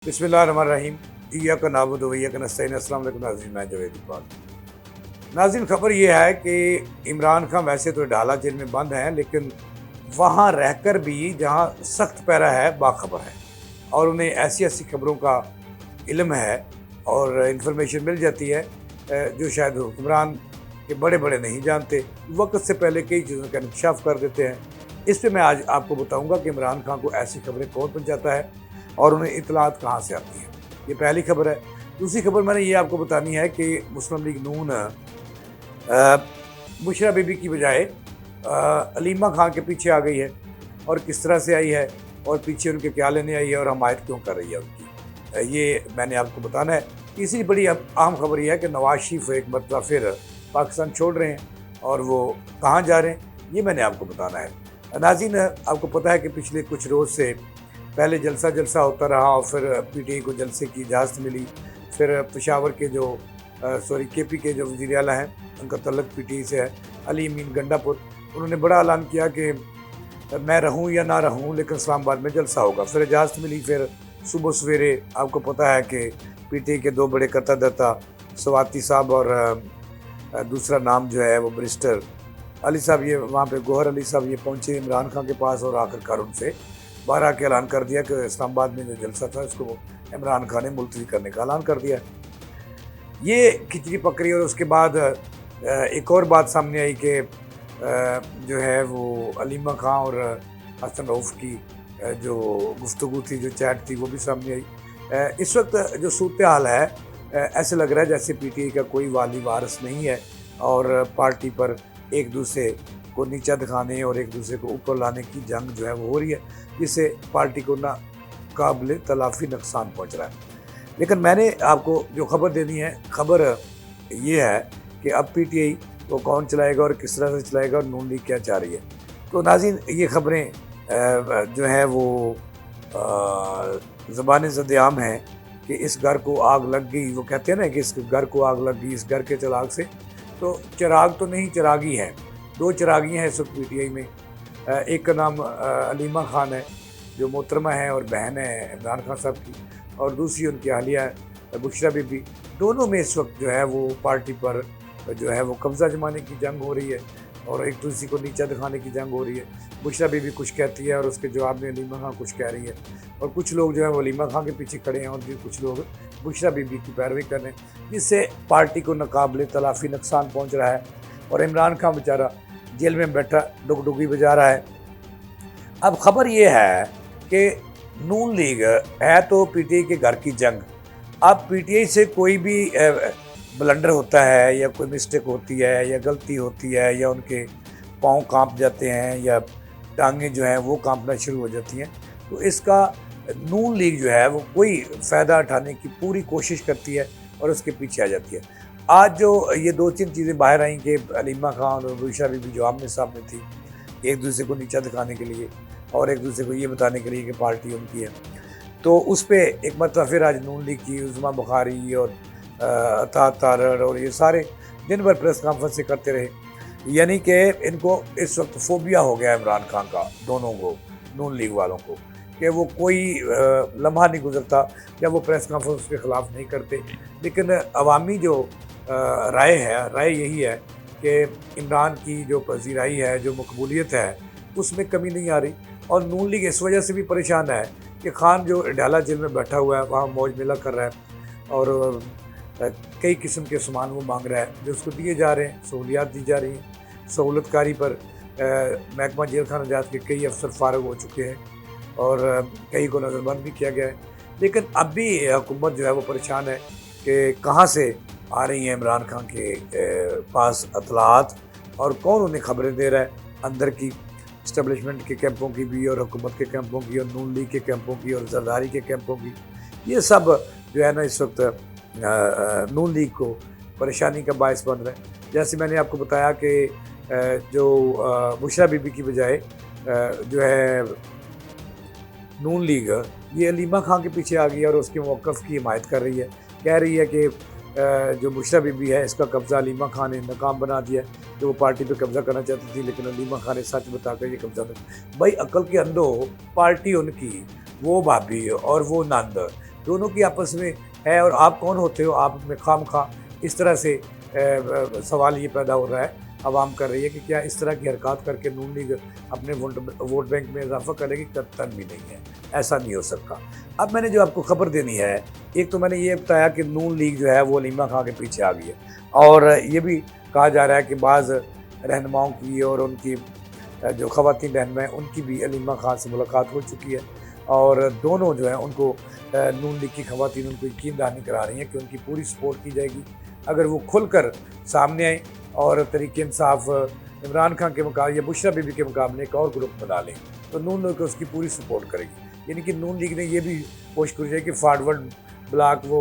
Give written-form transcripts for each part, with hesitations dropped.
बिस्मिल्लाहिर्रहमानिर्रहीम। इय्याका नअबुदु व इय्याका नस्तईन। अस्सलाम वालेकुम नाज़रीन, मैं जावेद इकबाल। नाज़रीन, खबर ये है कि इमरान खान वैसे तो डाला जेल में बंद हैं, लेकिन वहाँ रहकर भी जहाँ सख्त पैरा है बाखबर है और उन्हें ऐसी ऐसी खबरों का इल्म है और इंफॉर्मेशन मिल जाती है जो शायद हुक्मरान के बड़े बड़े नहीं जानते, वक्त से पहले कई चीज़ों का इंकशाफ कर देते हैं। इस पे मैं आज आपको बताऊंगा कि इमरान खान को ऐसी खबरें कौन पहुंचाता है और उन्हें इतलात कहाँ से आती है। ये पहली खबर है। दूसरी खबर मैंने ये आपको बतानी है कि मुस्लिम लीग नून बुशरा बीबी की बजाय अलीमा खान के पीछे आ गई है और किस तरह से आई है और पीछे उनके क्या लेने आई है और हमायत क्यों कर रही है उनकी, ये मैंने आपको बताना है। तीसरी बड़ी आम खबर यह है कि नवाज शरीफ एक मरतबा फिर पाकिस्तान छोड़ रहे हैं और वो कहाँ जा रहे हैं, ये मैंने आपको बताना है। नाज़रीन, आपको पता है कि पिछले कुछ रोज़ से पहले जलसा होता रहा और फिर पीटीआई को जलसे की इजाज़त मिली। फिर पेशावर के जो केपी के जो वज़ीर आला हैं, उनका तल्लुक़ पीटीआई से है, अली अमीन गंडापुर, उन्होंने बड़ा ऐलान किया कि मैं रहूं या ना रहूं लेकिन इस्लामाबाद में जलसा होगा। फिर इजाज़त मिली। फिर सुबह सवेरे आपको पता है कि पीटीआई के दो बड़े कत्तादर्ता स्वाति साहब और दूसरा नाम जो है वो बैरिस्टर अली साहब, ये वहाँ पे गौहर अली साहब ये पहुँचे इमरान खान के पास और आखिरकार उनसे बाहर आके ऐलान कर दिया कि इस्लामाबाद में जो जलसा था इसको इमरान खान ने मुलतवी करने का ऐलान कर दिया। ये खिचड़ी पकड़ी और उसके बाद एक और बात सामने आई कि जो है वो अलीमा खान और हसन रऊफ़ की जो गुफ्तगू थी, जो चैट थी, वो भी सामने आई। इस वक्त जो सूरत हाल है, ऐसे लग रहा है जैसे पीटीआई का कोई वाली वारिस नहीं है और पार्टी पर एक दूसरे को नीचा दिखाने और एक दूसरे को ऊपर लाने की जंग जो है वो हो रही है, जिससे पार्टी को ना काबिल तलाफ़ी नुकसान पहुंच रहा है। लेकिन मैंने आपको जो खबर देनी है, खबर ये है कि अब पीटीआई को कौन चलाएगा और किस तरह से चलाएगा और नून लीग क्या चाह रही है। तो नाज़रीन, ये खबरें जो है वो ज़बान ज़द-ए-आम है कि इस घर को आग लग गई। वो कहते हैं ना कि इस घर को आग लग गई, इस घर के चिराग से। तो चिराग तो नहीं, चिरागी हैं। दो चिरागियाँ हैं इस वक्त पीटीआई में। एक का नाम अलीमा खान है जो मोहतरमा है और बहन है इमरान खान साहब की, और दूसरी उनकी हालिया है बुशरा बीबी। दोनों में इस वक्त जो है वो पार्टी पर जो है वो कब्ज़ा जमाने की जंग हो रही है और एक दूसरे को नीचा दिखाने की जंग हो रही है। बुशरा बीबी कुछ कहती है और उसके जवाब में अलीमा खान कुछ कह रही है और कुछ लोग जो है वो अलीमा खान के पीछे खड़े हैं और कुछ लोग बुशरा बीबी की पैरवी कर रहे हैं, जिससे पार्टी को नाकाबिले तलाफ़ी नुकसान पहुँच रहा है और इमरान खान बेचारा जेल में बैठा डुगडुगी बजा रहा है। अब खबर ये है कि नून लीग है तो पीटीआई के घर की जंग। अब पीटीआई से कोई भी ब्लंडर होता है या कोई मिस्टेक होती है या गलती होती है या उनके पाँव कांप जाते हैं या टांगें जो हैं वो कांपना शुरू हो जाती हैं, तो इसका नून लीग जो है वो कोई फ़ायदा उठाने की पूरी कोशिश करती है और उसके पीछे आ जाती है। आज जो ये दो तीन चीज़ें बाहर आई कि अलीमा खान और बुशरा बीबी जो आमने सामने थी एक दूसरे को नीचा दिखाने के लिए और एक दूसरे को ये बताने के लिए कि पार्टी उनकी है, तो उस पर एक मरतबा फिर आज नून लीग की उज़मा बुखारी और अतात तारड़ और ये सारे दिन भर प्रेस कॉन्फ्रेंस करते रहे। यानी कि इनको इस वक्त फोबिया हो गया इमरान खान का, दोनों को, नून लीग वालों को, कि वो कोई लम्हा नहीं गुजरता जब वो प्रेस कॉन्फ्रेंस के ख़िलाफ़ नहीं करते। लेकिन अवामी जो राय है, राय यही है कि इमरान की जो पजीराई है, जो मकबूलियत है, उसमें कमी नहीं आ रही और नून लीग इस वजह से भी परेशान है कि खान जो डाला जेल में बैठा हुआ है वहाँ मौज मेला कर रहा है और कई किस्म के सामान वो मांग रहा है जो उसको दिए जा रहे हैं, सहूलियात दी जा रही हैं। सहूलतकारी पर महकमा जेल खाना जात के कई अफसर फारग हो चुके हैं और कई को नज़रबंद भी किया गया है। लेकिन अब भी हुकूमत जो है वो परेशान है कि कहाँ से आ रही हैं इमरान खान के पास अतलात और कौन उन्हें खबरें दे रहा है, अंदर की इस्टेब्लिशमेंट के कैंपों की भी और हुकूमत के कैंपों की और नून लीग के कैंपों की और जरदारी के कैंपों की। ये सब जो है ना इस वक्त नून लीग को परेशानी का बायस बन रहा है। जैसे मैंने आपको बताया कि जो बुशरा बीबी की बजाय जो है नून लीग ये अलीमा खान के पीछे आ गई और उसके मौक़िफ़ की हिमायत कर रही है, कह रही है कि जो बुशरा बीबी है इसका कब्ज़ा अलीमा खान ने नाकाम बना दिया, जो वो पार्टी पे कब्ज़ा करना चाहती थी लेकिन अलीमा खान ने सच बताकर ये कब्ज़ा कर। भाई अक्ल के अंधो, पार्टी उनकी, वो भाभी और वो नंद, दोनों की आपस में है, और आप कौन होते हो, आप में खामखा इस तरह से सवाल ये पैदा हो रहा है, आवाम कर रही है कि क्या इस तरह की हरकत करके नून लीग अपने वोट बैंक में इजाफा करेगी? कतई भी नहीं है, ऐसा नहीं हो सकता। अब मैंने जो आपको खबर देनी है, एक तो मैंने ये बताया कि नून लीग जो है वो हलीमा खां के पीछे आ गई है, और ये भी कहा जा रहा है कि बाज़ रहनुमाओं की और उनकी जो ख़वातीन रहनुमा हैं उनकी भी हलीमा खां से मुलाकात हो चुकी है, और दोनों जो है उनको नून लीग की ख़वातीन उनको यकीन दहानी करा रही हैं कि उनकी पूरी सपोर्ट की जाएगी अगर वो खुलकर सामने आए और तरीके इंसाफ इमरान खान के मुकाबले या बुशरा बीबी के मुकाबले एक और ग्रुप बना लें, तो नून लीग उसकी पूरी सपोर्ट करेगी। यानी कि नून लीग ने ये भी कोशिश करी है कि फॉरवर्ड ब्लॉक वो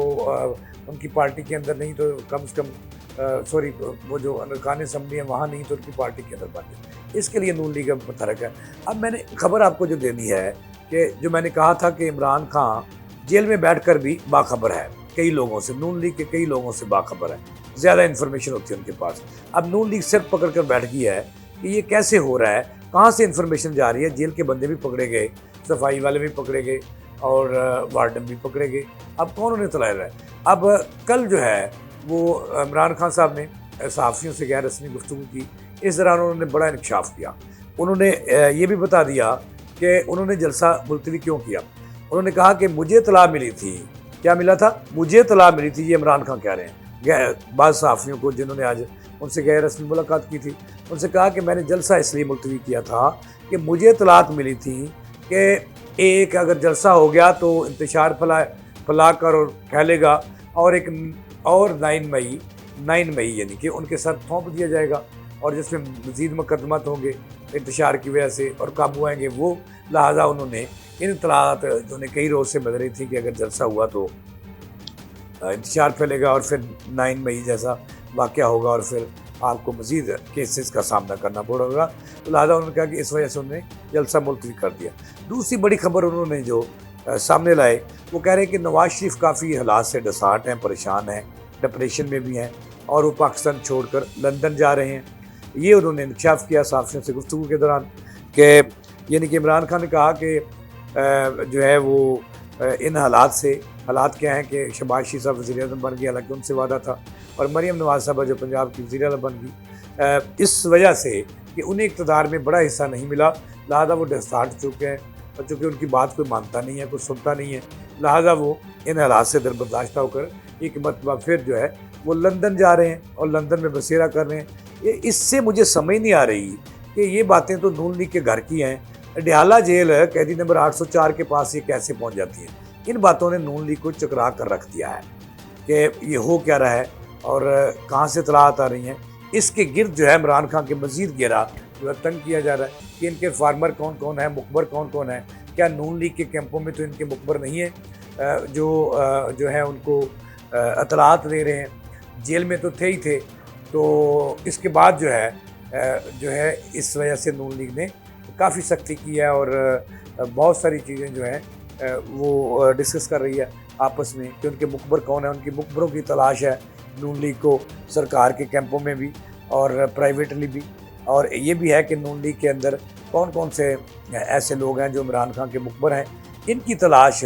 उनकी पार्टी के अंदर नहीं तो कम से कम सॉरी वो जो अरकान असम्बली है वहाँ नहीं तो उनकी पार्टी के अंदर बन जाए। इसके लिए नून लीग मुतहरक है। अब मैंने खबर आपको जो देनी है कि जो मैंने कहा था कि इमरान खान जेल में बैठकर भी बाखबर है, कई लोगों से, नून लीग के कई लोगों से बाखबर है, ज़्यादा इन्फॉर्मेशन होती है उनके पास। अब नून लीग सिर्फ पकड़ कर बैठ गई है कि ये कैसे हो रहा है, कहाँ से इन्फॉर्मेशन जा रही है। जेल के बंदे भी पकड़े गए, सफाई वाले भी पकड़े गए, और वार्डन भी पकड़े गए। अब कौन उन्हें तलाया रहा है? अब कल जो है वो इमरान खान साहब ने सहाफ़ियों से गैर रस्मी गुफ्तगू की। इस दौरान उन्होंने बड़ा इंकशाफ किया। उन्होंने ये भी बता दिया कि उन्होंने जलसा मुलतवी क्यों किया। उन्होंने कहा कि मुझे इत्तला मिली थी। क्या मिला था? मुझे इत्तला मिली थी, ये इमरान खान कह रहे हैं बाद सहाफ़ियों को जिन्होंने आज उनसे गैर रस्मी मुलाकात की थी। उनसे कहा कि मैंने जलसा इसलिए मुलतवी किया था कि मुझे इत्तलात मिली थी कि एक अगर जलसा हो गया तो इंतशार फैला कर और फैलेगा, और एक और 9 मई यानी कि उनके सर थोप दिया जाएगा, और जिसमें मज़ीद मुकदमात होंगे इंतशार की वजह से और काबू आएंगे वो। लिहाजा उन्होंने इन इत्तलात जो उन्हें कई रोज़ से मिल रही थी कि अगर जलसा हुआ तो इंतशार फैलेगा और फिर 9 मई जैसा वाक़या होगा और फिर आपको मज़ीद केसेस का सामना करना पड़ेगा, तो लिहाजा उन्होंने कहा कि इस वजह से उन्होंने जलसा मुलतवी कर दिया। दूसरी बड़ी खबर उन्होंने जो सामने लाए वो कह रहे हैं कि नवाज शरीफ काफ़ी हालात से डसाट हैं, परेशान हैं, डिप्रेशन में भी हैं, और वो पाकिस्तान छोड़कर लंदन जा रहे हैं। ये उन्होंने इंकशाफ किया सहाफ़ियों से गुफ्तगू के दौरान कि यानी कि इमरान खान ने कहा कि जो है वो इन हालात क्या हैं कि शहबाज शरीफ साहब वज़ीर आज़म बन गए, हालांकि उनसे वादा था, और मरीम नवाज़ साहबा जो पंजाब की वज़ीर आज़म बन गई, इस वजह से कि उन्हें इक़्तिदार में बड़ा हिस्सा नहीं मिला, लिहाजा वो डसाट चुके हैं, और चूँकि उनकी बात कोई मानता नहीं है, कोई सुनता नहीं है, लिहाजा वो इन हालात से दरबर्दाश्त होकर एक मरतबा फिर जो है वो लंदन जा रहे हैं और लंदन में बसेरा कर रहे हैं। इससे मुझे समझ नहीं आ रही कि ये बातें तो नून लीग के घर की हैं। डियाला जेल कैदी नंबर 804 के पास ये कैसे पहुंच जाती है? इन बातों ने नून लीग को चकरा कर रख दिया है कि ये हो क्या रहा है और कहाँ से इत्तलात आ रही हैं। इसके गिर्द जो है इमरान खान के मज़ीद घेरा जो है तंग किया जा रहा है कि इनके फार्मर कौन कौन है, मुखबर कौन कौन है। क्या नून लीग के कैंपों में तो इनके मुखबर नहीं है जो है उनको इत्तलात दे रहे हैं? जेल में तो थे ही थे। तो इसके बाद जो है इस वजह से नून लीग ने काफ़ी सख्ती की है और बहुत सारी चीज़ें जो हैं वो डिस्कस कर रही है आपस में कि उनके मुखबर कौन है। उनकी मुखबरों की तलाश है नून लीग को, सरकार के कैंपों में भी और प्राइवेटली भी। और ये भी है कि नून लीग के अंदर कौन कौन से ऐसे लोग हैं जो इमरान खान के मुखबर हैं, इनकी तलाश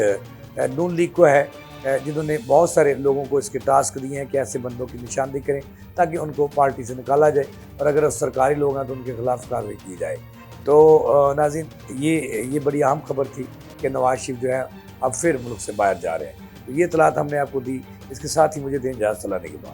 नून लीग को है, जिन्होंने बहुत सारे लोगों को इसके टास्क दिए हैं कि ऐसे बंदों की निशानदेही करें ताकि उनको पार्टी से निकाला जाए, और अगर सरकारी लोग हैं तो उनके खिलाफ कार्रवाई की जाए। तो नाज़रीन, ये बड़ी अहम खबर थी कि नवाज शरीफ जो है अब फिर मुल्क से बाहर जा रहे हैं। तो ये इत्तलात हमने आपको दी। इसके साथ ही मुझे दें इजाज़त, सलाह के बाद।